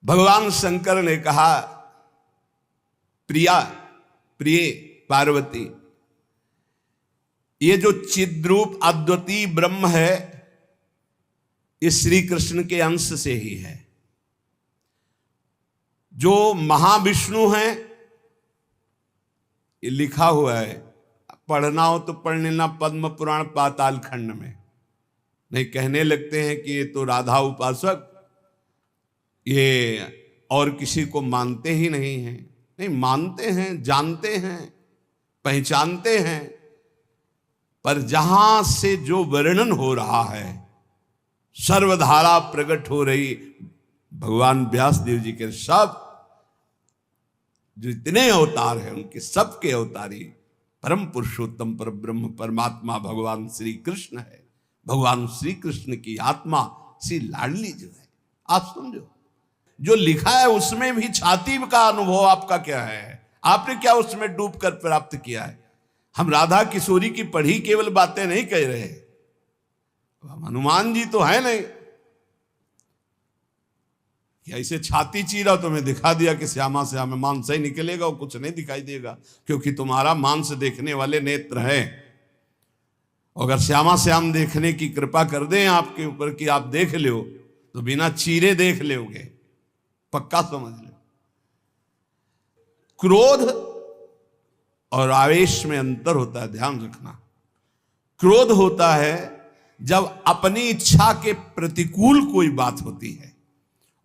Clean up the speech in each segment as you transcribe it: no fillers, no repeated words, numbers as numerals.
भगवान शंकर ने कहा, प्रिया प्रिय पार्वती, ये जो चिद्रूप अद्वितीय ब्रह्म है ये श्री कृष्ण के अंश से ही है। जो महाविष्णु हैं ये लिखा हुआ है, पढ़ना हो तो पढ़ लेना पद्म पुराण पाताल खंड में। नहीं कहने लगते हैं कि ये तो राधा उपासक ये और किसी को मानते ही नहीं हैं। नहीं, मानते हैं, जानते हैं, पहचानते हैं, पर जहां से जो वर्णन हो रहा है, सर्वधारा प्रकट हो रही भगवान व्यासदेव जी के सब जो इतने अवतार हैं उनके सबके अवतारी परम पुरुषोत्तम पर ब्रह्म परमात्मा भगवान श्री कृष्ण है। भगवान श्री कृष्ण की आत्मा श्री लाडली जो है, आप समझो जो लिखा है उसमें भी छाती का अनुभव आपका क्या है, आपने क्या उसमें डूब कर प्राप्त किया है। हम राधा किशोरी की पढ़ी केवल बातें नहीं कह रहे, हम हनुमान जी तो है नहीं कि ऐसे छाती चीरा तो मैं दिखा दिया कि श्यामा श्याम मांस ही निकलेगा और कुछ नहीं दिखाई देगा, क्योंकि तुम्हारा मांस देखने वाले नेत्र है। अगर श्यामा श्याम देखने की कृपा कर दें आपके ऊपर कि आप देख लो तो बिना चीरे देख लोगे, पक्का समझ लो। क्रोध और आवेश में अंतर होता है, ध्यान रखना। क्रोध होता है जब अपनी इच्छा के प्रतिकूल कोई बात होती है,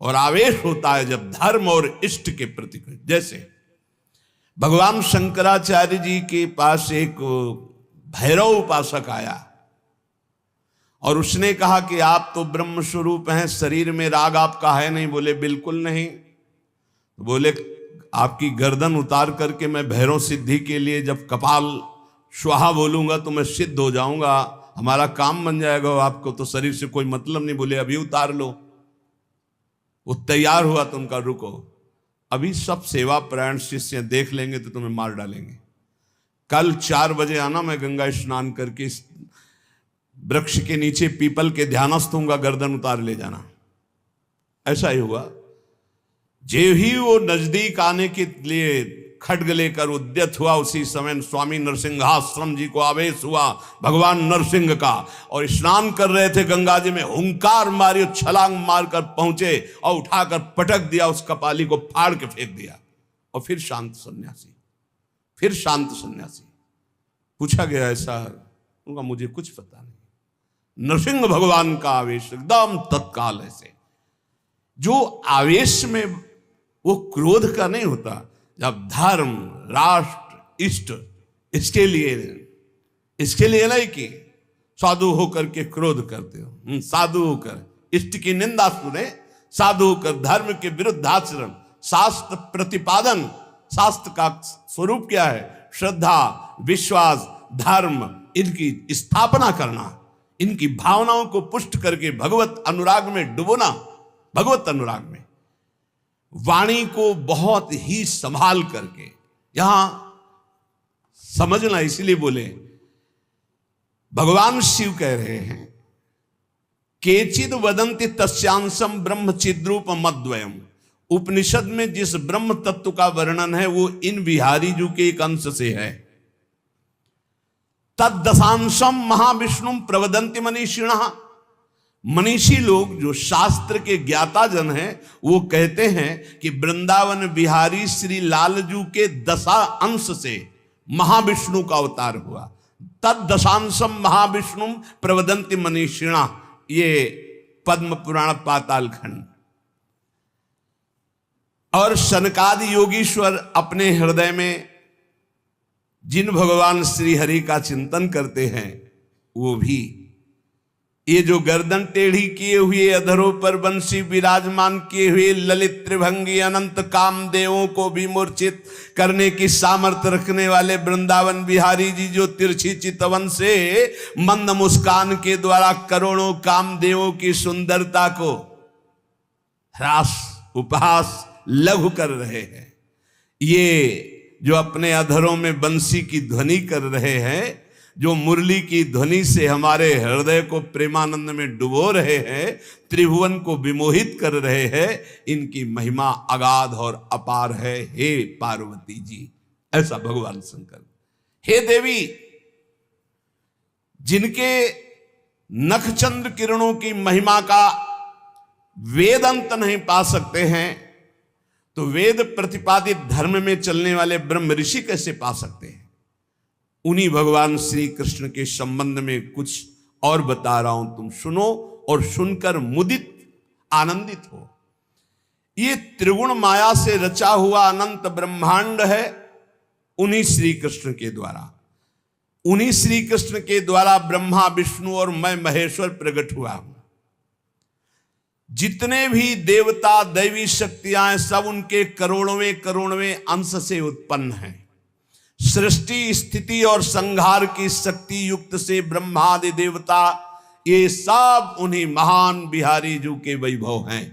और आवेश होता है जब धर्म और इष्ट के प्रतिकूल। जैसे भगवान शंकराचार्य जी के पास एक भैरव उपासक आया और उसने कहा कि आप तो ब्रह्म स्वरूप हैं, शरीर में राग आपका है नहीं। बोले बिल्कुल नहीं। बोले आपकी गर्दन उतार करके मैं भैरव सिद्धि के लिए जब कपाल स्वाहा बोलूंगा तो मैं सिद्ध हो जाऊंगा, हमारा काम बन जाएगा, आपको तो शरीर से कोई मतलब नहीं। बोले अभी उतार लो। वो तैयार हुआ तो उनका रुको, अभी सब सेवा परायण शिष्य देख लेंगे तो तुम्हें मार डालेंगे। कल 4 बजे आना, मैं गंगा स्नान करके वृक्ष के नीचे पीपल के ध्यानस्थ हूंगा, गर्दन उतार ले जाना। ऐसा ही हुआ। जे ही वो नजदीक आने के लिए खड्ग लेकर उद्यत हुआ, उसी समय स्वामी नरसिंहाश्रम जी को आवेश हुआ भगवान नरसिंह का, और स्नान कर रहे थे गंगा जी में, हुंकार मारी, छलांग मारकर पहुंचे और उठाकर पटक दिया, उस कपाली को फाड़ के फेंक दिया। और फिर शांत सन्यासी, फिर शांत सन्यासी। पूछा गया ऐसा, उनका मुझे कुछ पता नहीं। नरसिंह भगवान का आवेश एकदम तत्काल ऐसे। जो आवेश में वो क्रोध का नहीं होता, जब धर्म राष्ट्र इष्ट इसके लिए नहीं कि साधु होकर के क्रोध करते हो। साधु होकर इष्ट की निंदा सुने, साधु होकर धर्म के विरुद्ध आचरण, शास्त्र प्रतिपादन। शास्त्र का स्वरूप क्या है? श्रद्धा, विश्वास, धर्म, इनकी स्थापना करना, इनकी भावनाओं को पुष्ट करके भगवत अनुराग में डुबोना। भगवत अनुराग में वाणी को बहुत ही संभाल करके, यहां समझना, इसलिए बोले भगवान शिव कह रहे हैं केचिद वदंति तस्यांशम ब्रह्म चिद्रूप मद्वयम। उपनिषद में जिस ब्रह्म तत्व का वर्णन है वो इन बिहारी जी के एक अंश से है। तद्दशांशम महाविष्णु प्रवदंति मनीषिणः। मनीषी लोग जो शास्त्र के ज्ञाता जन हैं वो कहते हैं कि वृंदावन बिहारी श्री लालजू के 10 अंश से महाविष्णु का अवतार हुआ। तद्दशांशम महाविष्णु प्रवदंति मनीषिणः, ये पद्म पुराण पाताल खंड। और सनकादि योगीश्वर अपने हृदय में जिन भगवान श्री हरि का चिंतन करते हैं वो भी ये जो गर्दन टेढ़ी किए हुए, अधरों पर बंसी विराजमान किए हुए ललित त्रिभंगी अनंत कामदेवों को भी मूर्छित करने की सामर्थ्य रखने वाले वृंदावन बिहारी जी, जो तिरछी चितवन से मंद मुस्कान के द्वारा करोड़ों कामदेवों की सुंदरता को ह्रास उपहास लघु कर रहे हैं, ये जो अपने अधरों में बंसी की ध्वनि कर रहे हैं, जो मुरली की ध्वनि से हमारे हृदय को प्रेमानंद में डुबो रहे हैं, त्रिभुवन को विमोहित कर रहे हैं, इनकी महिमा अगाध और अपार है। हे पार्वती जी, ऐसा भगवान शंकर। हे देवी, जिनके नखचंद्र किरणों की महिमा का वेद अंत नहीं पा सकते हैं, तो वेद प्रतिपादित धर्म में चलने वाले ब्रह्म ऋषि कैसे पा सकते हैं? उन्हीं भगवान श्री कृष्ण के संबंध में कुछ और बता रहा हूं, तुम सुनो और सुनकर मुदित आनंदित हो। ये त्रिगुण माया से रचा हुआ अनंत ब्रह्मांड है उन्हीं श्री कृष्ण के द्वारा। उन्हीं श्री कृष्ण के द्वारा ब्रह्मा विष्णु और मैं महेश्वर प्रकट हुआ हूं। जितने भी देवता दैवी शक्तियां हैं, सब उनके करोड़वें करोड़वें अंश से उत्पन्न हैं। सृष्टि स्थिति और संहार की शक्ति युक्त से ब्रह्मादि देवता, ये सब उन्हीं महान बिहारी जी के वैभव हैं,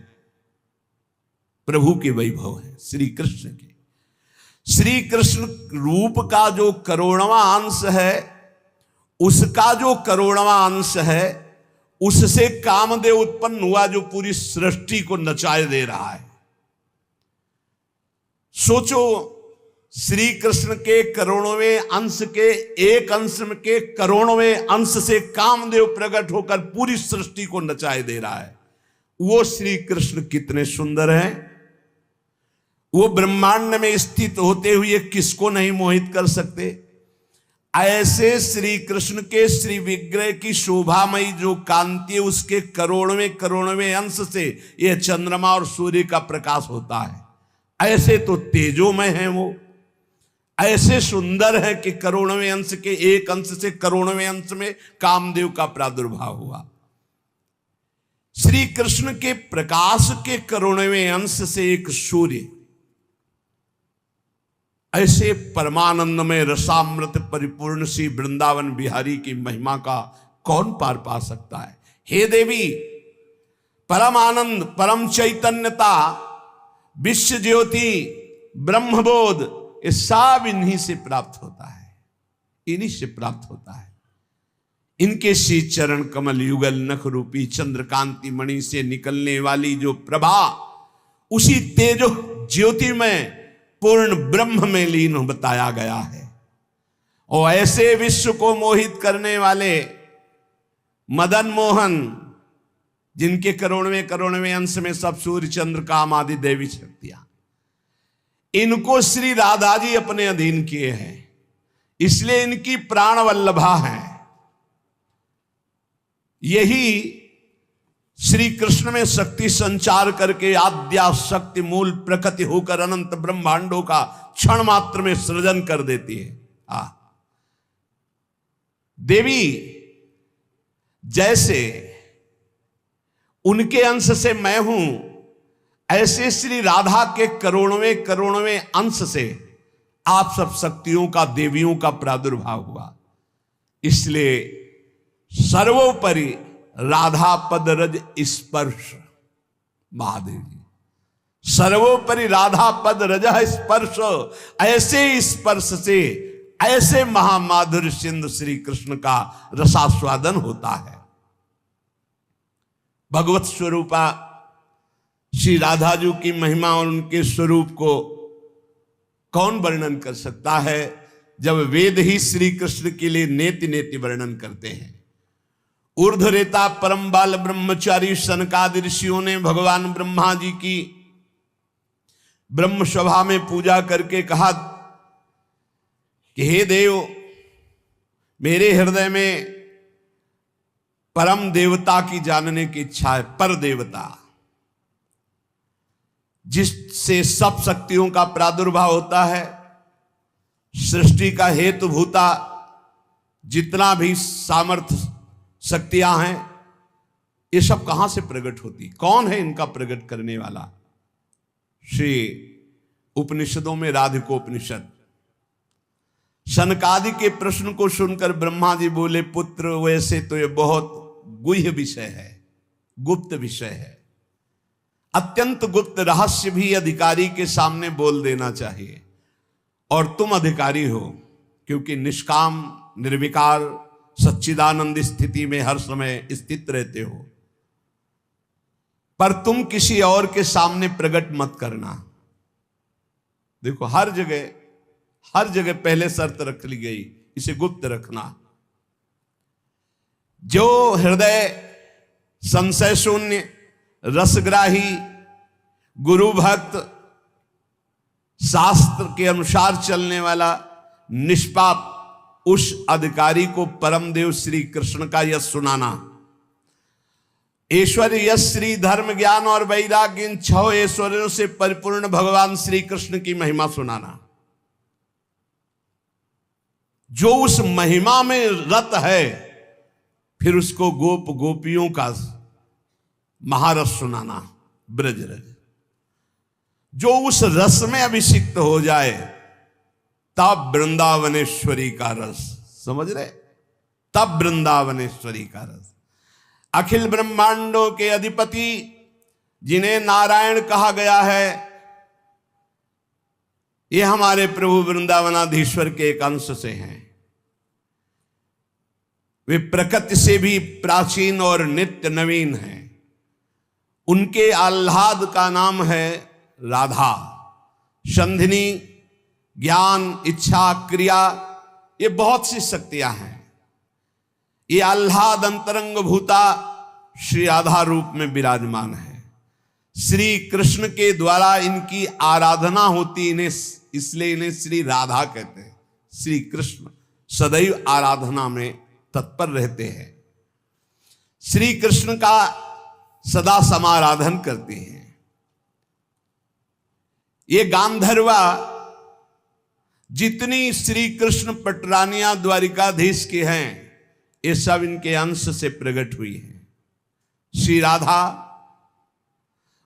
प्रभु के वैभव हैं, श्री कृष्ण के। श्री कृष्ण रूप का जो करोड़वां अंश है, उसका जो करोड़वां अंश है, उससे कामदेव उत्पन्न हुआ जो पूरी सृष्टि को नचाए दे रहा है। सोचो, श्री कृष्ण के करोड़वें अंश के एक अंश के करोड़वें अंश से कामदेव प्रकट होकर पूरी सृष्टि को नचाए दे रहा है। वो श्री कृष्ण कितने सुंदर हैं। वो ब्रह्मांड में स्थित होते हुए किसको नहीं मोहित कर सकते। ऐसे श्री कृष्ण के श्री विग्रह की शोभामयी जो कांति है, उसके करोड़वें करोड़वें अंश से यह चंद्रमा और सूर्य का प्रकाश होता है। ऐसे तो तेजोमय हैं वो, ऐसे सुंदर है कि करोड़वें अंश के एक अंश से करोड़वें अंश में कामदेव का प्रादुर्भाव हुआ। श्री कृष्ण के प्रकाश के करोड़वें अंश से एक सूर्य, ऐसे परमानंद में रसामृत परिपूर्ण श्री वृंदावन बिहारी की महिमा का कौन पार पा सकता है। हे देवी, परम आनंद, परम चैतन्यता, विश्व ज्योति, ब्रह्मबोध, ये सब इन्हीं से प्राप्त होता है, इन्हीं से प्राप्त होता है। इनके श्री चरण कमल युगल नख रूपी चंद्रकांति मणि से निकलने वाली जो प्रभा, उसी तेजो ज्योति में पूर्ण ब्रह्म में लीन बताया गया है। और ऐसे विश्व को मोहित करने वाले मदन मोहन, जिनके करोड़वें करोड़वें अंश में सब सूर्य चंद्र काम आदि देवी शक्तियां, इनको श्री राधा जी अपने अधीन किए हैं, इसलिए इनकी प्राण वल्लभा है। यही श्री कृष्ण में शक्ति संचार करके आद्या शक्ति मूल प्रकृति होकर अनंत ब्रह्मांडों का क्षण मात्र में सृजन कर देती है। देवी जैसे उनके अंश से मैं हूं, ऐसे श्री राधा के करोड़वें करोड़वें अंश से आप सब शक्तियों का, देवियों का प्रादुर्भाव हुआ। इसलिए सर्वोपरि राधा पद रज स्पर्श, महादेव जी, सर्वोपरि राधा पद रज स्पर्श, ऐसे स्पर्श से ऐसे महामाधुर्य सिंधु श्री कृष्ण का रसास्वादन होता है। भगवत स्वरूपा श्री राधा जी की महिमा और उनके स्वरूप को कौन वर्णन कर सकता है, जब वेद ही श्री कृष्ण के लिए नेति नेति वर्णन करते हैं। ऊर्ध्वरेता परम बाल ब्रह्मचारी सनकादि ऋषियों ने भगवान ब्रह्मा जी की ब्रह्म सभा में पूजा करके कहा कि हे देव, मेरे हृदय में परम देवता की जानने की इच्छा है। पर देवता, जिससे सब शक्तियों का प्रादुर्भाव होता है, सृष्टि का हेतु भूता जितना भी सामर्थ्य शक्तियां हैं, ये सब कहां से प्रकट होती, कौन है इनका प्रकट करने वाला। श्री उपनिषदों में राधिकोपनिषद, सनकादि के प्रश्न को सुनकर ब्रह्मा जी बोले, पुत्र वैसे तो ये बहुत गुह्य विषय है, गुप्त विषय है, अत्यंत गुप्त रहस्य भी अधिकारी के सामने बोल देना चाहिए, और तुम अधिकारी हो, क्योंकि निष्काम निर्विकार सच्चिदानंद स्थिति में हर समय स्थित रहते हो, पर तुम किसी और के सामने प्रकट मत करना। देखो हर जगह पहले शर्त रख ली गई, इसे गुप्त रखना। जो हृदय संशय शून्य, रसग्राही, गुरु भक्त, शास्त्र के अनुसार चलने वाला, निष्पाप, उस अधिकारी को परम देव श्री कृष्ण का यश सुनाना। ऐश्वर्य, यश, श्री, धर्म, ज्ञान और वैराग्य, इन 6 ऐश्वर्यों से परिपूर्ण भगवान श्री कृष्ण की महिमा सुनाना। जो उस महिमा में रत है, फिर उसको गोप गोपियों का महारस सुनाना, ब्रज रज। जो उस रस में अभिषिक्त हो जाए, तब वृंदावनेश्वरी का रस, समझ रहे, तब वृंदावनेश्वरी का रस। अखिल ब्रह्मांडों के अधिपति जिन्हें नारायण कहा गया है, ये हमारे प्रभु वृंदावनाधीश्वर के एक अंश से हैं। वे प्रकृति से भी प्राचीन और नित्य नवीन हैं। उनके आह्लाद का नाम है राधा। संधिनी, ज्ञान, इच्छा, क्रिया, ये बहुत सी शक्तियां हैं। ये आह्लाद अंतरंग भूता श्री राधा रूप में विराजमान है। श्री कृष्ण के द्वारा इनकी आराधना होती, इन्हें इसलिए इन्हें श्री राधा कहते हैं। श्री कृष्ण सदैव आराधना में तत्पर रहते हैं। श्री कृष्ण का सदा समाराधन करते हैं। ये गांधर्वा जितनी श्री कृष्ण पटरानियां द्वारिकाधीश की हैं, ये सब इनके अंश से प्रकट हुई हैं। श्री राधा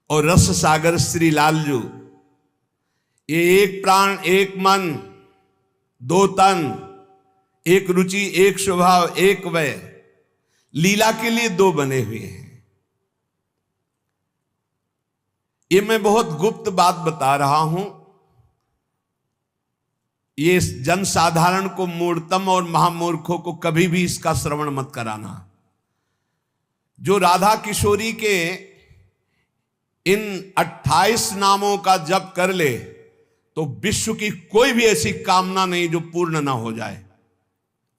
और रस सागर श्री लालजू, ये एक प्राण, एक मन, 2 तन, एक रुचि, एक स्वभाव, एक वय, लीला के लिए 2 बने हुए हैं। ये मैं बहुत गुप्त बात बता रहा हूं। ये जनसाधारण को, मूर्तम और महामूर्खों को कभी भी इसका श्रवण मत कराना। जो राधा किशोरी के इन 28 नामों का जप कर ले, तो विश्व की कोई भी ऐसी कामना नहीं जो पूर्ण ना हो जाए।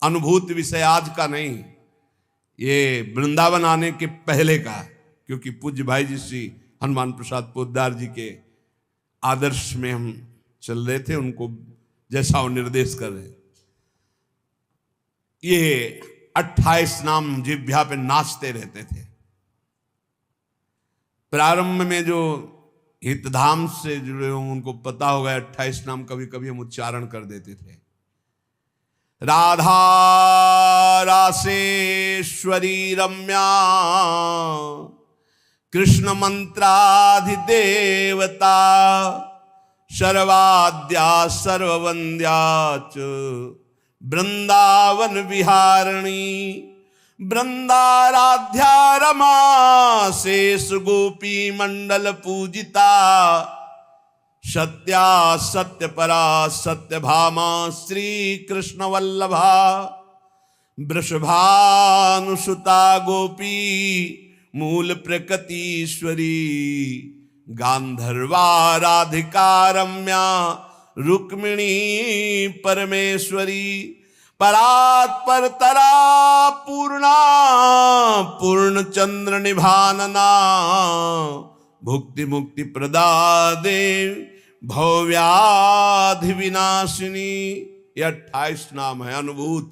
अनुभूत विषय आज का नहीं, ये वृंदावन आने के पहले का, क्योंकि पूज्य भाई जी श्री हनुमान प्रसाद पोद्दार जी के आदर्श में हम चल रहे थे, उनको जैसा वो निर्देश कर रहे। ये 28 नाम जिह्वा पे नाचते रहते थे। प्रारंभ में जो हितधाम से जुड़े हों उनको पता होगा, 28 नाम कभी कभी हम उच्चारण कर देते थे। राधा रासेश्वरी रम्या, कृष्ण मंत्राधिदेवता, सर्वाद्या सर्ववंद्या च वृंदावन विहारिणी, वृंदाराध्या रमा शेष गोपी मंडल पूजिता, सत्या सत्यपरा सत्यभामा श्री कृष्ण वल्लभा, वृषभानुसुता गोपी मूल प्रकृतीश्वरी, गांधर्वा राधिका रम्या रुक्मिणी परमेश्वरी, परात्पर तरा पूर्णा पूर्ण चंद्र निभानना, भुक्ति मुक्ति प्रदा देव भव्याधि विनाशिनी। ये 28 नाम है अनुभूत।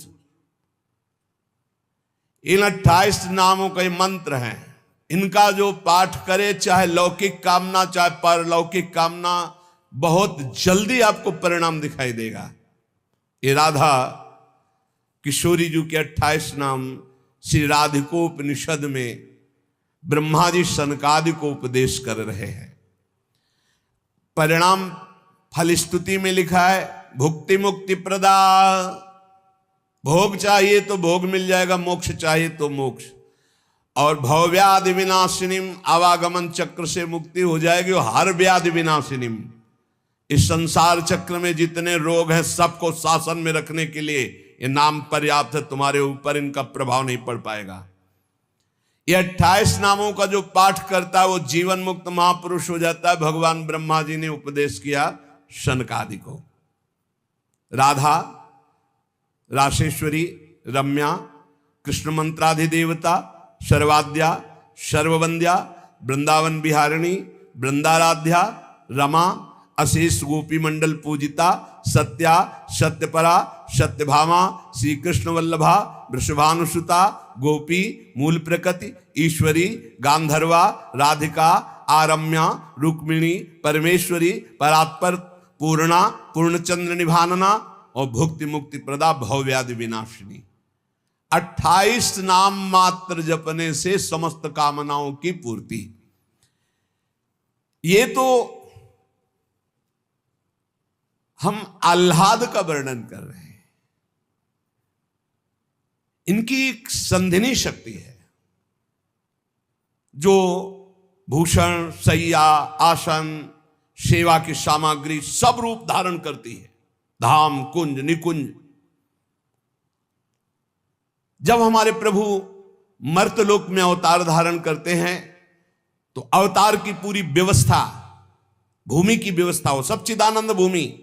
इन 28 नामों का मंत्र है। इनका जो पाठ करे, चाहे लौकिक कामना चाहे परलौकिक कामना, बहुत जल्दी आपको परिणाम दिखाई देगा। ये राधा किशोरी जी के 28 नाम श्री राधिकोपनिषद में ब्रह्मा जी सनकादि को उपदेश कर रहे हैं। परिणाम फल स्तुति में लिखा है, भुक्ति मुक्ति प्रदा। भोग चाहिए तो भोग मिल जाएगा, मोक्ष चाहिए तो मोक्ष। और भवव्याधि विनाशिनीम, आवागमन चक्र से मुक्ति हो जाएगी। और हर व्याधि विनाशिनीम, इस संसार चक्र में जितने रोग हैं सबको शासन में रखने के लिए ये नाम पर्याप्त है, तुम्हारे ऊपर इनका प्रभाव नहीं पड़ पाएगा। ये 28 नामों का जो पाठ करता है वो जीवन मुक्त महापुरुष हो जाता है। भगवान ब्रह्मा जी ने उपदेश किया शनकादि को। राधा, राशेश्वरी, रम्या, कृष्ण मंत्राधिदेवता, सर्वाद्या, सर्ववंद्या, वृंदावन बिहारिणी, वृंदाराध्या, रमा, अशेष गोपी मंडल पूजिता, सत्या, सत्यपरा, सत्यभामा, श्री कृष्ण वल्लभा, वृषभानुसुता, गोपी, मूल प्रकृति, ईश्वरी, गांधर्वा, राधिका, आरम्या, रुक्मिणी, परमेश्वरी, परात्पर, पूर्णा, पूर्णचंद्र निभानना और भुक्ति मुक्ति प्रदा, भवव्याधि विनाशिनी। 28 नाम मात्र जपने से समस्त कामनाओं की पूर्ति। ये तो हम आह्लाद का वर्णन कर रहे हैं। इनकी एक संधिनी शक्ति है जो भूषण, शैया, आसन, सेवा की सामग्री सब रूप धारण करती है। धाम, कुंज, निकुंज। जब हमारे प्रभु मर्तलोक में अवतार धारण करते हैं तो अवतार की पूरी व्यवस्था, भूमि की व्यवस्था हो, सच्चिदानंद भूमि,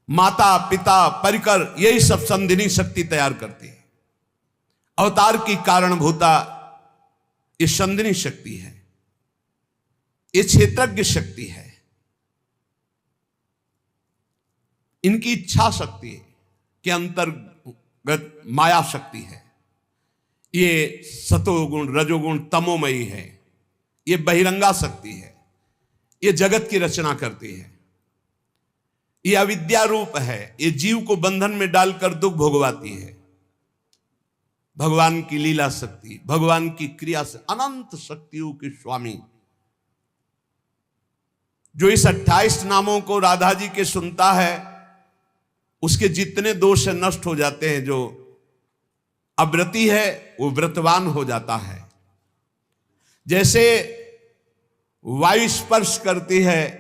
माता, पिता, परिकर, यही सब संधिनी शक्ति तैयार करती है। अवतार की कारणभूता ये संधिनी शक्ति है, ये क्षेत्रज्ञ शक्ति है, इनकी इच्छा शक्ति के अंतर्गत माया शक्ति है। ये सतोगुण, रजोगुण, तमोमयी है। ये बहिरंगा शक्ति है। ये जगत की रचना करती है। ये अविद्या रूप है। ये जीव को बंधन में डालकर दुख भोगवाती है। भगवान की लीला शक्ति, भगवान की क्रिया से अनंत शक्तियों के स्वामी, जो इस 28 नामों को राधा जी के सुनता है, उसके जितने दोष नष्ट हो जाते हैं। जो अव्रती है वो व्रतवान हो जाता है। जैसे वायु स्पर्श करती है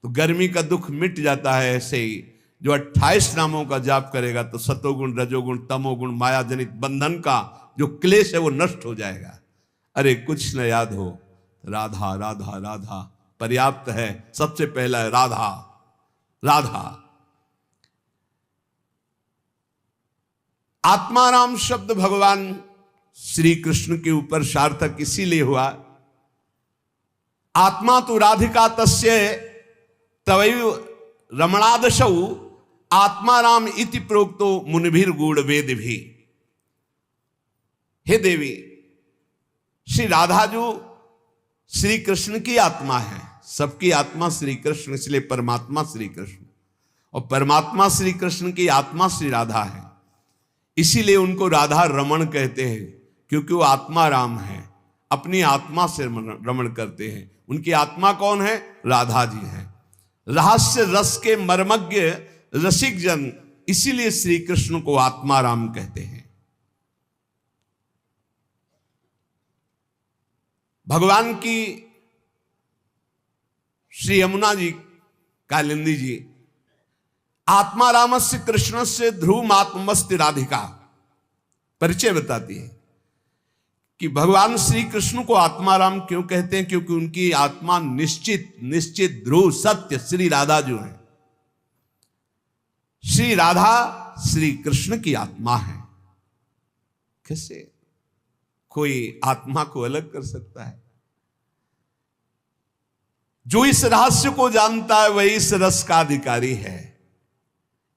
तो गर्मी का दुख मिट जाता है, ऐसे ही जो 28 नामों का जाप करेगा तो सतोगुण, रजोगुण, तमोगुण, माया जनित बंधन का जो क्लेश है वो नष्ट हो जाएगा। अरे कुछ न याद हो, राधा राधा राधा पर्याप्त है। सबसे पहला है राधा राधा। आत्माराम शब्द भगवान श्री कृष्ण के ऊपर सार्थक इसीलिए हुआ, आत्मा तो राधिका तस्य तवैव रमणादशौ आत्माराम इति प्रोक्तो मुनिभिर गूढ़ वेद भी। हे देवी, श्री राधा जो श्री कृष्ण की आत्मा है, सबकी आत्मा श्री कृष्ण, इसलिए परमात्मा श्री कृष्ण, और परमात्मा श्री कृष्ण की आत्मा श्री राधा है। इसीलिए उनको राधा रमण कहते हैं, क्योंकि वो आत्मा राम है, अपनी आत्मा से रमण करते हैं। उनकी आत्मा कौन है? राधा जी हैं। रहस्य रस के मर्मज्ञ रसिक जन, इसीलिए श्री कृष्ण को आत्मा राम कहते हैं। भगवान की श्री यमुना जी, कालिंदी जी, आत्मा रामस्य कृष्ण से ध्रुव आत्मस्ति राधिका परिचय बताती है कि भगवान श्री कृष्ण को आत्मा राम क्यों कहते हैं? क्योंकि उनकी आत्मा निश्चित ध्रुव सत्य श्री राधा जो है। श्री राधा श्री कृष्ण की आत्मा है। कैसे कोई आत्मा को अलग कर सकता है? जो इस रहस्य को जानता है वही इस रस का अधिकारी है।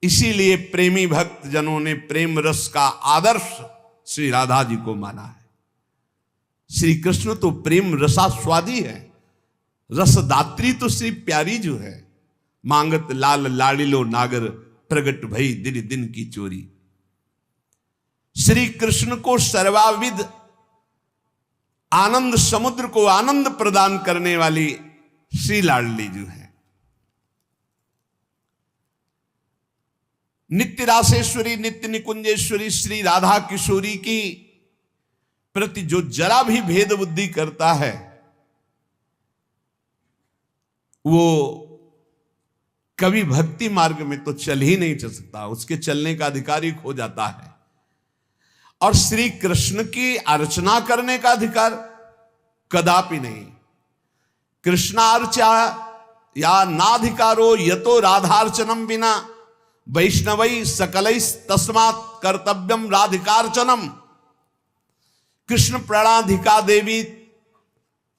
इसीलिए प्रेमी भक्त जनों ने प्रेम रस का आदर्श श्री राधा जी को माना है। श्री कृष्ण तो प्रेम रसास्वादी है, रसदात्री तो श्री प्यारी जो है। मांगत लाल लाड़िलो नागर, प्रगट भई दिन दिन की चोरी। श्री कृष्ण को सर्वाविद आनंद समुद्र को आनंद प्रदान करने वाली श्री लाडली जो है। नित्य रासेश्वरी, नित्य निकुंजेश्वरी श्री राधा किशोरी की प्रति जो जरा भी भेद बुद्धि करता है वो कभी भक्ति मार्ग में तो चल ही नहीं चल सकता, उसके चलने का अधिकार ही खो जाता है। और श्री कृष्ण की अर्चना करने का अधिकार कदापि नहीं। कृष्णार्चा या नाधिकारो यतो राधार्चनम बिना वैष्णवै सकलै तस्मात् कर्तव्यम राधिकार्चनम। कृष्ण प्रणाधिका देवी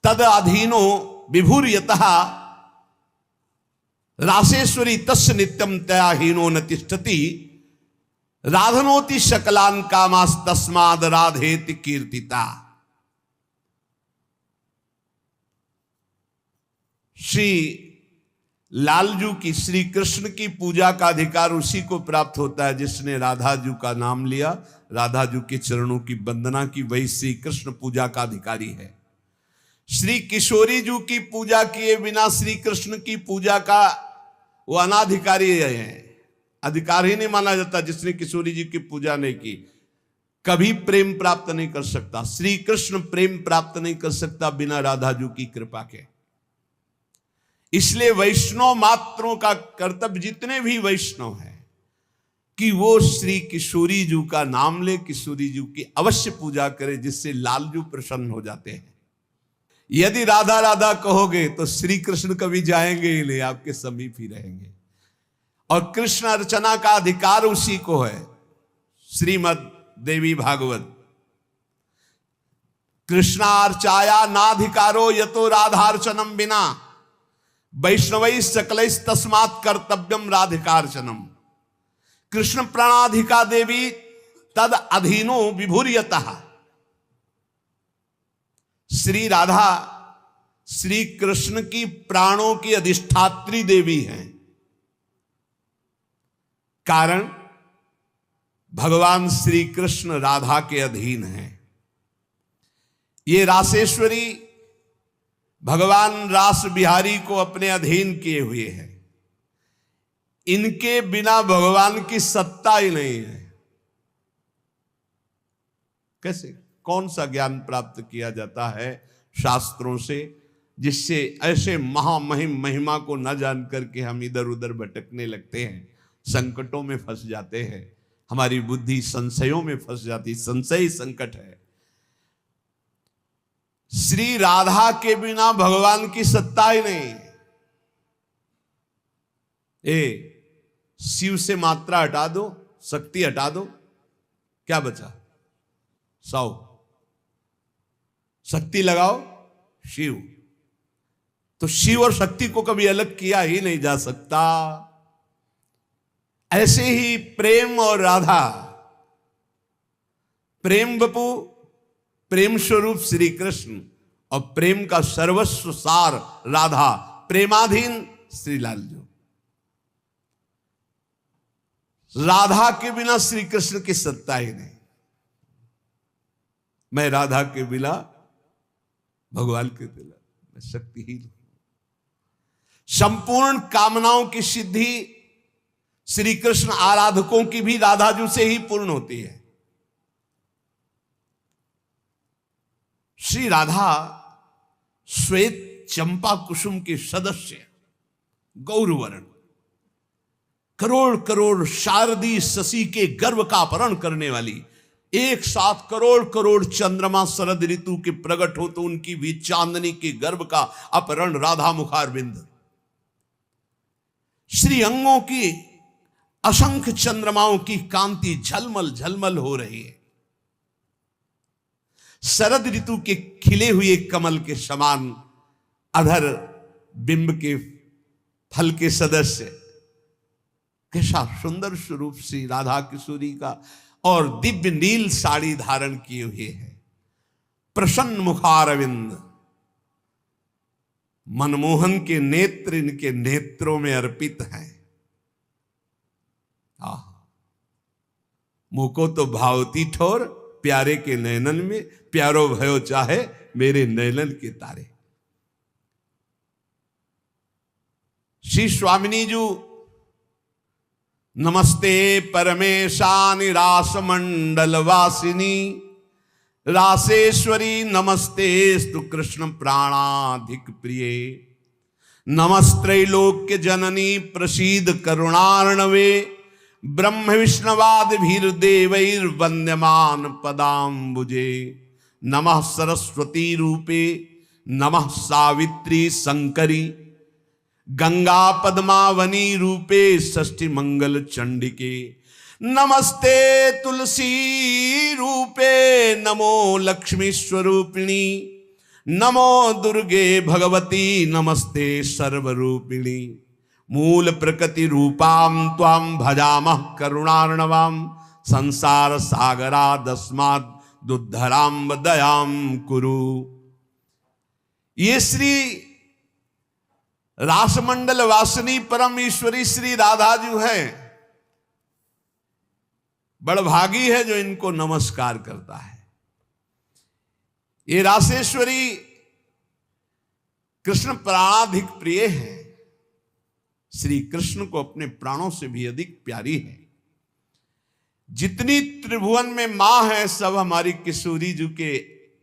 तद अधीनो विभूर्यतः रासेश्वरी तस्य नित्यम तया हीनो न तिष्ठति राधनोति शकलान कामास तस्माद राधेति कीर्तिता। श्री लालजू की, श्री कृष्ण की पूजा का अधिकार उसी को प्राप्त होता है जिसने राधाजू का नाम लिया, राधाजू के चरणों की वंदना की, वही श्री कृष्ण पूजा का अधिकारी है। श्री किशोरी जू की पूजा किए बिना श्री कृष्ण की पूजा का वो अनाधिकारी है, अधिकार ही नहीं माना जाता। जिसने किशोरी जी की पूजा नहीं की कभी प्रेम प्राप्त नहीं कर सकता। श्री कृष्ण प्रेम प्राप्त नहीं कर सकता बिना राधाजू की कृपा के। इसलिए वैष्णव मात्रों का कर्तव्य, जितने भी वैष्णव हैं, कि वो श्री किशोरी जू का नाम ले, किशोरी जू की अवश्य पूजा करे, जिससे लालजू प्रसन्न हो जाते हैं। यदि राधा राधा कहोगे तो श्री कृष्ण कभी जाएंगे ही नहीं, आपके समीप ही रहेंगे। और कृष्ण अर्चना का अधिकार उसी को है। श्रीमद देवी भागवत, कृष्णार्चाया नाधिकारो यतो राधार्चनम बिना वैष्णवै सकलै तस्मात् कर्तव्यम राधिकार्चनम। कृष्ण प्रणाधिका देवी तद अधीनो विभूर्यतः। श्री राधा श्री कृष्ण की प्राणों की अधिष्ठात्री देवी हैं। कारण भगवान श्री कृष्ण राधा के अधीन हैं। ये रासेश्वरी भगवान रास बिहारी को अपने अधीन किए हुए हैं। इनके बिना भगवान की सत्ता ही नहीं है। कैसे, कौन सा ज्ञान प्राप्त किया जाता है शास्त्रों से, जिससे ऐसे महामहिम महिमा को न जान करके हम इधर उधर भटकने लगते हैं, संकटों में फंस जाते हैं, हमारी बुद्धि संशयों में फंस जाती। संशय संकट है। श्री राधा के बिना भगवान की सत्ता ही नहीं। शिव से मात्रा हटा दो, शक्ति हटा दो, क्या बचा? 100। शक्ति लगाओ शिव। तो शिव और शक्ति को कभी अलग किया ही नहीं जा सकता। ऐसे ही प्रेम और राधा, प्रेम बपू, प्रेम स्वरूप श्री कृष्ण, और प्रेम का सर्वस्व सार राधा, प्रेमाधीन श्री लालजू। राधा के बिना श्री कृष्ण की सत्ता ही नहीं। मैं राधा के बिना भगवान के बिना मैं शक्तिहीन हूं। संपूर्ण कामनाओं की सिद्धि श्री कृष्ण आराधकों की भी राधाजू से ही पूर्ण होती है। श्री राधा श्वेत चंपा कुसुम के सदस्य, गौरवर्ण, करोड़ करोड़ शारदी शशि के गर्भ का अपहरण करने वाली, एक साथ करोड़ करोड़ चंद्रमा शरद ऋतु के प्रकट हो तो उनकी भी चांदनी के गर्भ का अपहरण राधा मुखारविंद। श्री अंगों की असंख्य चंद्रमाओं की कांति झलमल झलमल हो रही है। शरद ऋतु के खिले हुए कमल के समान अधर बिंब के फल के सदस्य, कैसा सुंदर स्वरूप श्री राधा किशोरी का। और दिव्य नील साड़ी धारण किए हुए है, प्रसन्न मुखारविंद, मनमोहन के नेत्र इनके नेत्रों में अर्पित हैं। मुको तो भावती ठोर प्यारे के नयनन में, प्यारो भयो चाहे मेरे नयनन के तारे। श्री स्वामिनी जू, नमस्ते परमेशानि रास मंडल वासिनी, रासेश्वरी नमस्ते स्तु कृष्ण प्राणाधिक प्रिय। नमस्त्रैलोक्य जननी प्रसीद करुणार्णवे ब्रह्म विष्णवाद भीर देवैर्वन्द्यमान पदाम्बुजे नमः सरस्वती रूपे नमः सावित्री शंकरी गंगा पद्मावनी रूपे षष्ठी मंगल चंडिके नमस्ते तुलसी रूपे नमो लक्ष्मी स्वरूपिणी नमो दुर्गे भगवती नमस्ते सर्वरूपिणी मूल प्रकृति रूपाम त्वाम भजामः करुणार्णवाम संसार सागरादस्माद् दुद्धराम दयाम कुरु। ये श्री रासमंडल वासिनी परम ईश्वरी श्री राधा जी है, बड़भागी है जो इनको नमस्कार करता है। ये रासेश्वरी कृष्ण प्राणाधिक प्रिय है, श्री कृष्ण को अपने प्राणों से भी अधिक प्यारी है। जितनी त्रिभुवन में मां है सब हमारी किशोरी जी के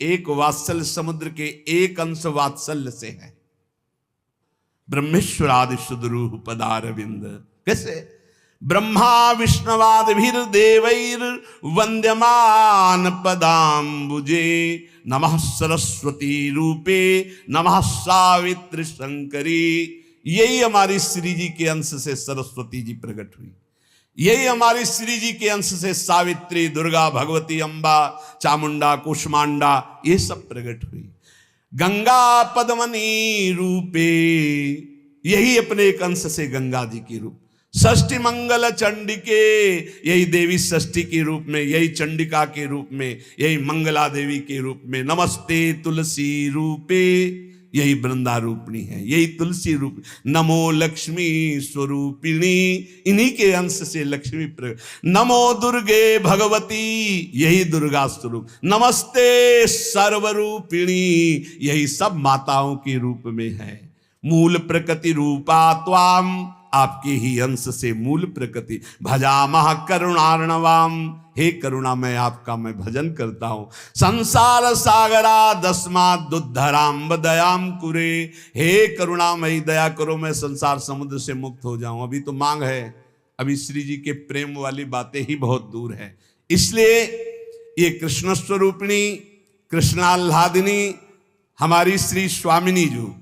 एक वात्सल्य समुद्र के एक अंश वात्सल्य से है। ब्रह्मेश्वरादि सुदरूह पदारविंद कैसे ब्रह्मा विष्णवादिभिर देवैर वंद्यमान पदाम्बुजे नमः सरस्वती रूपे नमः सावित्री शंकरी। यही हमारी श्री जी के अंश से सरस्वती जी प्रकट हुई, यही हमारी श्री जी के अंश से सावित्री, दुर्गा, भगवती, अंबा, चामुंडा, कुष्मांडा ये सब प्रकट हुई। गंगा पद्मनी रूपे यही अपने एक अंश से गंगा जी की रूप। षष्ठी मंगल चंडिके यही देवी षष्ठी के रूप में, यही चंडिका के रूप में, यही मंगला देवी के रूप में। नमस्ते तुलसी रूपे यही वृंदा रूपिणी है, यही तुलसी रूप। नमो लक्ष्मी स्वरूपिणी इन्हीं के अंश से लक्ष्मी प्रकट। नमो दुर्गे भगवती यही दुर्गा स्वरूप। नमस्ते सर्वरूपिणी यही सब माताओं के रूप में है। मूल प्रकृति रूपा त्वाम आपके ही अंश से मूल प्रकृति। भजामः करुणार्णवाम हे करुणा मैं आपका मैं भजन करता हूं। संसार सागरा दस्मात् दुद्धराम दयाम कुरे हे करुणामयी दया करो मैं संसार समुद्र से मुक्त हो जाऊं। अभी तो मांग है, अभी श्री जी के प्रेम वाली बातें ही बहुत दूर है। इसलिए ये कृष्ण स्वरूपिणी कृष्णाल्हादिनी हमारी श्री स्वामिनी जो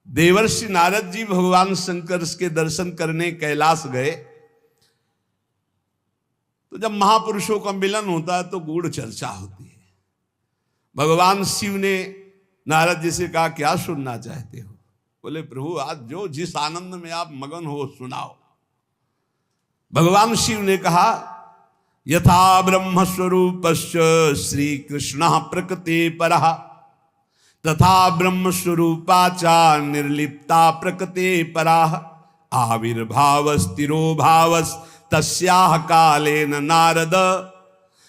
देवर्षि नारद जी भगवान शंकर के दर्शन करने कैलाश गए तो जब महापुरुषों का मिलन होता है तो गूढ़ चर्चा होती है। भगवान शिव ने नारद जी से कहा क्या सुनना चाहते हो? बोले प्रभु आज जो जिस आनंद में आप मगन हो सुनाओ। भगवान शिव ने कहा यथा ब्रह्म स्वरूपस्य श्री कृष्ण प्रकृति परः तथा ब्रह्म स्वरूपाचा निर्लिप्ता प्रकृति पराः आविर्भावस्तिरो भावस् तस्याह कालेन नारद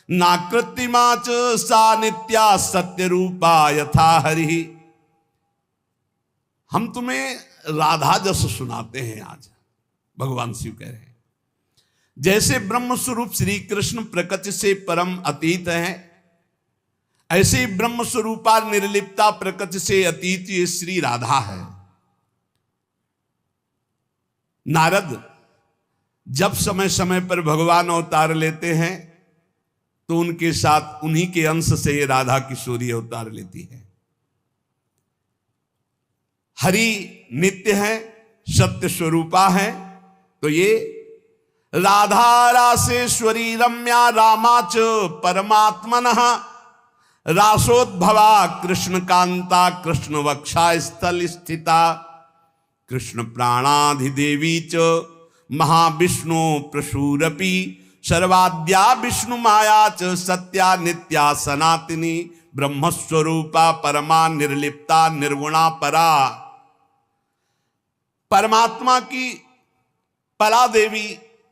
नाकृत्रिमा च सा नित्या सत्य रूपा यथा हरि। हम तुम्हें राधा जस सुनाते हैं आज। भगवान शिव कह रहे हैं जैसे ब्रह्म स्वरूप श्री कृष्ण प्रकृति से परम अतीत है, ऐसे ही ब्रह्म स्वरूपा निर्लिप्ता प्रकृति से अतीत ये श्री राधा है। नारद जब समय समय पर भगवान अवतार लेते हैं तो उनके साथ उन्हीं के अंश से ये राधा किशोरी अवतार लेती है। हरि नित्य है, सत्य स्वरूपा है, तो ये राधा रासेश्वरी रम्या रामाच परमात्मनः रासोद्भवा कृष्ण कांता कृष्ण वक्षा स्थल स्थिता कृष्ण प्राणाधिदेवी च महाविष्णु प्रसूरपि सर्वाद्या विष्णु माया च सत्या नित्या सनातनी ब्रह्मस्वरूपा परमा निर्लिप्ता निर्गुणा परा। परमात्मा की परा देवी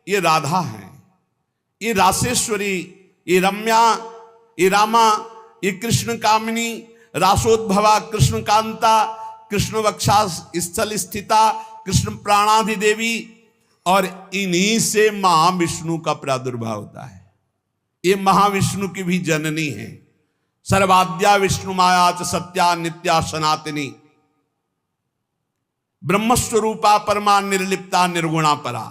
ये राधा है, ये रासेश्वरी, ये रम्या, ये रामा, ये कृष्ण कामिनी, रासोद्भवा कृष्ण कांता कृष्ण वक्षा स्थल स्थिता कृष्ण प्राणाधिदेवी और इन्हीं से महाविष्णु का प्रादुर्भाव होता है। ये महाविष्णु की भी जननी है। सर्वाद्या विष्णु माया च सत्या नित्या सनातनी ब्रह्म स्वरूपा परमा निर्लिप्ता निर्गुणा परा।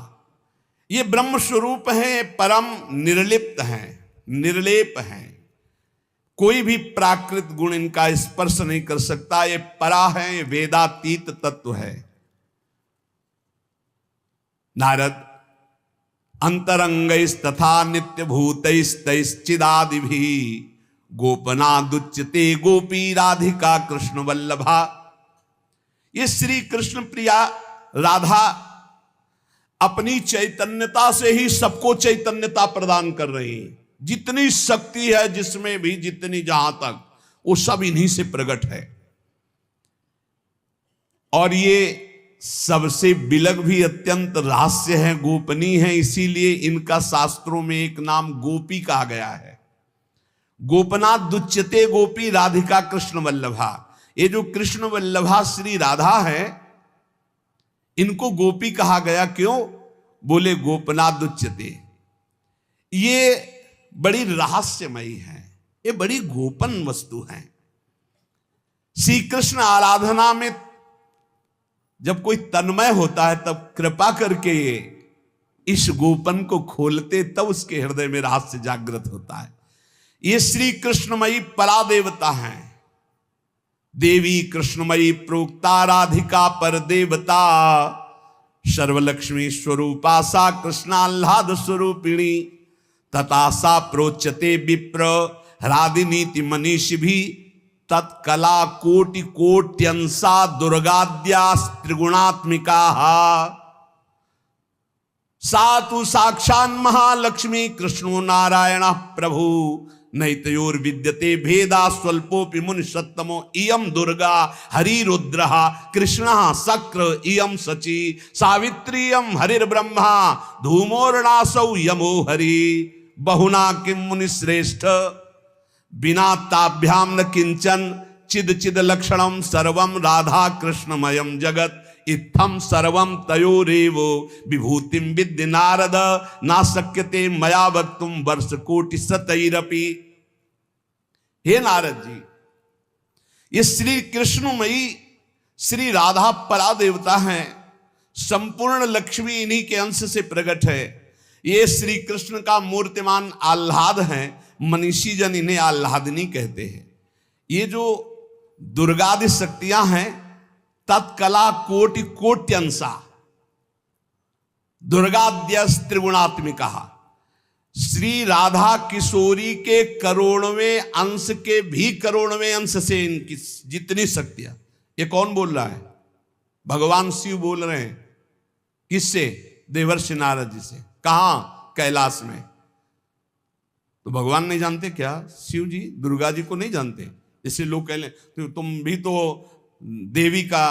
ये ब्रह्म स्वरूप है, परम निर्लिप्त हैं, निर्लेप हैं, कोई भी प्राकृत गुण इनका स्पर्श नहीं कर सकता। ये परा है, ये वेदातीत तत्व है। नारद अंतरंगैस्तथा नित्य भूतैस्तैश्चिदादि भी गोपनादुच्यते गोपी राधिका कृष्ण वल्लभा। ये श्री कृष्ण प्रिया राधा अपनी चैतन्यता से ही सबको चैतन्यता प्रदान कर रही है। जितनी शक्ति है जिसमें भी, जितनी जहां तक, वो सब इन्हीं से प्रकट है। और ये सबसे बिलग भी अत्यंत रहस्य है, गोपनीय है, इसीलिए इनका शास्त्रों में एक नाम गोपी कहा गया है। गोपनाथ दुच्यते गोपी राधिका कृष्ण वल्लभा। ये जो कृष्ण वल्लभा श्री राधा है, इनको गोपी कहा गया। क्यों? बोले गोपनाथ दुच्यते, ये बड़ी रहस्यमयी है, ये बड़ी गोपन वस्तु है। श्री कृष्ण आराधना में जब कोई तन्मय होता है तब कृपा करके इस गोपन को खोलते, तब उसके हृदय में रहस्य जागृत होता है। ये श्री कृष्णमयी परा देवता हैं। देवी कृष्णमयी प्रोक्ता राधिका पर देवता, सर्वलक्ष्मी स्वरूपा सा कृष्णाह्लाद स्वरूपिणी, तथा सा प्रोच्यते विप्र ह्रादिनीति मनीष भी, तत्कला कोटि कोट्यंसा दुर्गाद्या त्रिगुणात्मिका। सातु साक्षान् महालक्ष्मी कृष्णो नारायण प्रभु, नैतयोर विद्यते भेदा स्वल्पोपि मुनि सत्तमो। इयं दुर्गा हरिरुद्रः कृष्णः शक्र इयं शची, सावित्री इयं हरिर्ब्रह्मा धूमोर्णासौ यमो हरि। बहुना किं मुनि श्रेष्ठ बिना ताभ्याम न किंचन, चिद चिद लक्षणम सर्वम राधा कृष्णमयम जगत, इत्थम सर्वम तयोरेव विभूतिम विद्य नारद, ना शक्यते मया वक्तुम वर्ष कोटि शतैरपि। हे नारद जी, ये श्री कृष्णमयी श्री राधा परा देवता हैं। संपूर्ण लक्ष्मी इन्हीं के अंश से प्रकट है। ये श्री कृष्ण का मूर्तिमान आह्लाद है। मनीषी जन इन्हें आह्लादिनी कहते हैं। ये जो दुर्गादि शक्तियां हैं, तत्कला कोटि कोट्यंसा दुर्गाद्यस त्रिगुणात्मिका। श्री राधा किशोरी के करोड़वें अंश के भी करोड़वें अंश से इनकी जितनी शक्तियां। ये कौन बोल रहा है? भगवान शिव बोल रहे हैं। किससे? देवर्षि नारद जी से। कहां? कैलाश में। तो भगवान नहीं जानते क्या? शिव जी दुर्गा जी को नहीं जानते? जैसे लोग कह लें तो तुम भी तो देवी का,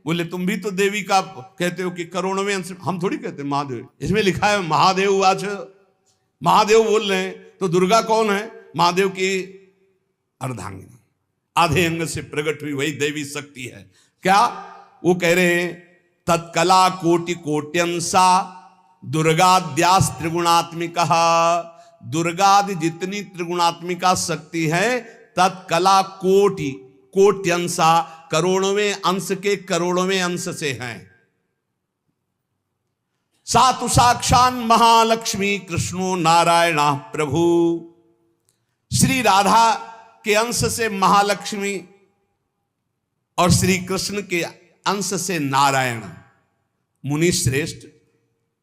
बोले तुम भी तो देवी का कहते हो कि करोड़वें अंश। हम थोड़ी कहते महादेव, इसमें लिखा है महादेव आज, महादेव बोल रहे हैं। तो दुर्गा कौन है? महादेव की अर्धांगिनी, आधे अंग से प्रकट हुई वही देवी शक्ति है। क्या वो कह रहे हैं? तत्कला कोटि कोट्यंसा दुर्गाद्यास त्रिगुणात्मिका। दुर्गादि जितनी त्रिगुणात्मिका शक्ति है, तत्कला कोटि कोट्यंसा करोड़वें अंश के करोड़वें अंश से हैं। सातु साक्षान महालक्ष्मी कृष्णो नारायण प्रभु। श्री राधा के अंश से महालक्ष्मी और श्री कृष्ण के अंश से नारायण। मुनि श्रेष्ठ,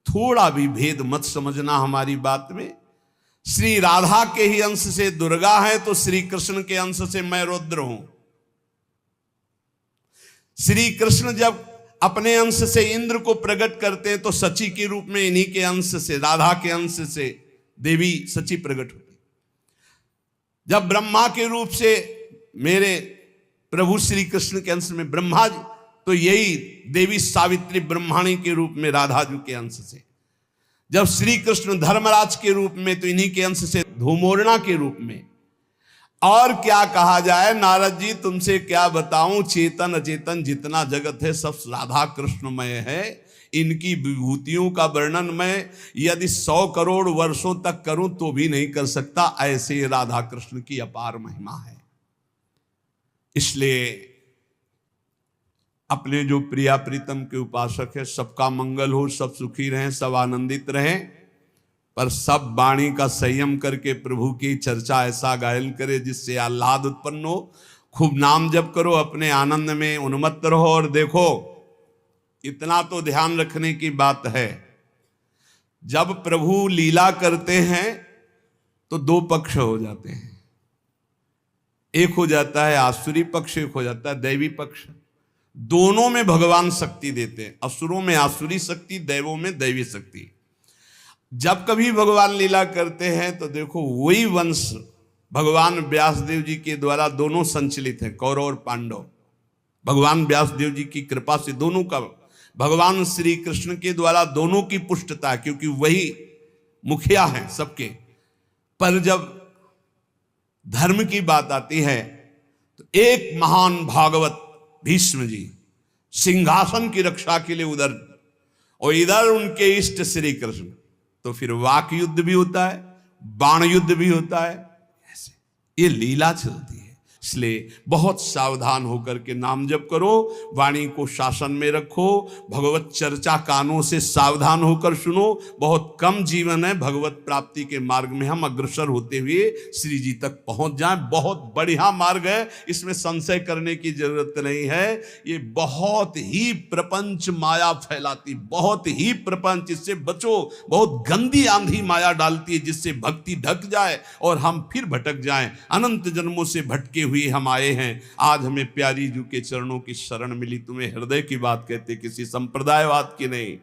थोड़ा भी भेद मत समझना हमारी बात में। श्री राधा के ही अंश से दुर्गा है, तो श्री कृष्ण के अंश से मैं रुद्र हूं। श्री कृष्ण जब अपने अंश से इंद्र को प्रकट करते हैं, तो सची के रूप में इन्हीं के अंश से, राधा के अंश से देवी सची प्रकट होती। जब ब्रह्मा के रूप से मेरे प्रभु श्री कृष्ण के अंश में ब्रह्मा जी, तो यही देवी सावित्री ब्रह्माणी के रूप में राधा जी के अंश से। जब श्री कृष्ण धर्मराज के रूप में, तो इन्हीं के अंश से धूमोरणा के रूप में। और क्या कहा जाए नारद जी, तुमसे क्या बताऊं, चेतन अचेतन जितना जगत है सब राधा कृष्णमय है। इनकी विभूतियों का वर्णन मैं यदि 100 करोड़ वर्षों तक करूं तो भी नहीं कर सकता। ऐसे राधा कृष्ण की अपार महिमा है। इसलिए अपने जो प्रिया प्रीतम के उपासक है, सबका मंगल हो, सब सुखी रहें, सब आनंदित रहें, पर सब वाणी का संयम करके प्रभु की चर्चा ऐसा गायन करे जिससे आह्लाद उत्पन्न हो। खूब नाम जप करो, अपने आनंद में उन्मत्त रहो। और देखो, इतना तो ध्यान रखने की बात है, जब प्रभु लीला करते हैं तो दो पक्ष हो जाते हैं। एक हो जाता है आसुरी पक्ष, एक हो जाता है दैवी पक्ष। दोनों में भगवान शक्ति देते हैं, असुरों में आसुरी शक्ति, दैवों में दैवी शक्ति। जब कभी भगवान लीला करते हैं तो देखो, वही वंश भगवान व्यासदेव जी के द्वारा दोनों संचलित हैं, कौरव और पांडव। भगवान व्यासदेव जी की कृपा से दोनों का, भगवान श्री कृष्ण के द्वारा दोनों की पुष्टता, क्योंकि वही मुखिया हैं सबके। पर जब धर्म की बात आती है तो एक महान भागवत भीष्म जी सिंहासन की रक्षा के लिए उधर, और इधर उनके इष्ट श्री कृष्ण। तो फिर वाक युद्ध भी होता है, बाण युद्ध भी होता है, ऐसे ये लीला चलती है। इसलिए बहुत सावधान होकर के नाम जप करो, वाणी को शासन में रखो, भगवत चर्चा कानों से सावधान होकर सुनो। बहुत कम जीवन है, भगवत प्राप्ति के मार्ग में हम अग्रसर होते हुए श्री जी तक पहुंच जाएं। बहुत बढ़िया मार्ग है, इसमें संशय करने की जरूरत नहीं है। ये बहुत ही प्रपंच माया फैलाती, बहुत ही प्रपंच, इससे बचो। बहुत गंदी आंधी माया डालती है, जिससे भक्ति ढक जाए और हम फिर भटक जाएं। अनंत जन्मों से भटके हुए हम आए हैं, आज हमें प्यारी जू के चरणों की शरण मिली। तुम्हें हृदय की बात कहते, किसी संप्रदायवाद की नहीं।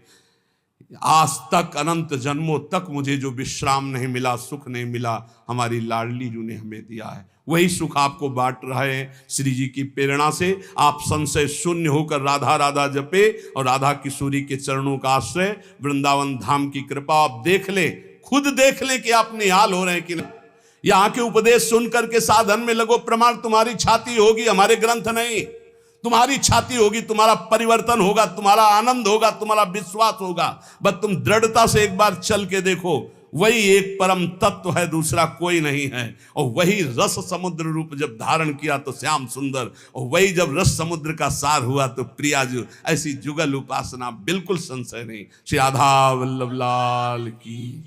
आज तक अनंत जन्मों तक मुझे जो विश्राम नहीं मिला, सुख नहीं मिला, हमारी लाडली जू ने हमें दिया है। वही सुख आपको बांट रहे हैं श्री जी की प्रेरणा से। आप संशय शून्य होकर राधा राधा जपे और राधा किशोरी के चरणों का आश्रय, वृंदावन धाम की कृपा आप देख लें, खुद देख लें कि आप निहाल हो रहे हैं कि नहीं। यहां के उपदेश सुन करके साधन में लगो, प्रमाण तुम्हारी छाती होगी, हमारे ग्रंथ नहीं। तुम्हारी छाती होगी, तुम्हारा परिवर्तन होगा, तुम्हारा आनंद होगा, तुम्हारा विश्वास होगा। बस तुम दृढ़ता से एक बार चल के देखो, वही एक परम तत्व है, दूसरा कोई नहीं है। और वही रस समुद्र रूप जब धारण किया तो श्याम सुंदर, और वही जब रस समुद्र का सार हुआ तो प्रियाजू। ऐसी जुगल उपासना, बिल्कुल संशय नहीं। श्री राधा वल्लभ लाल की।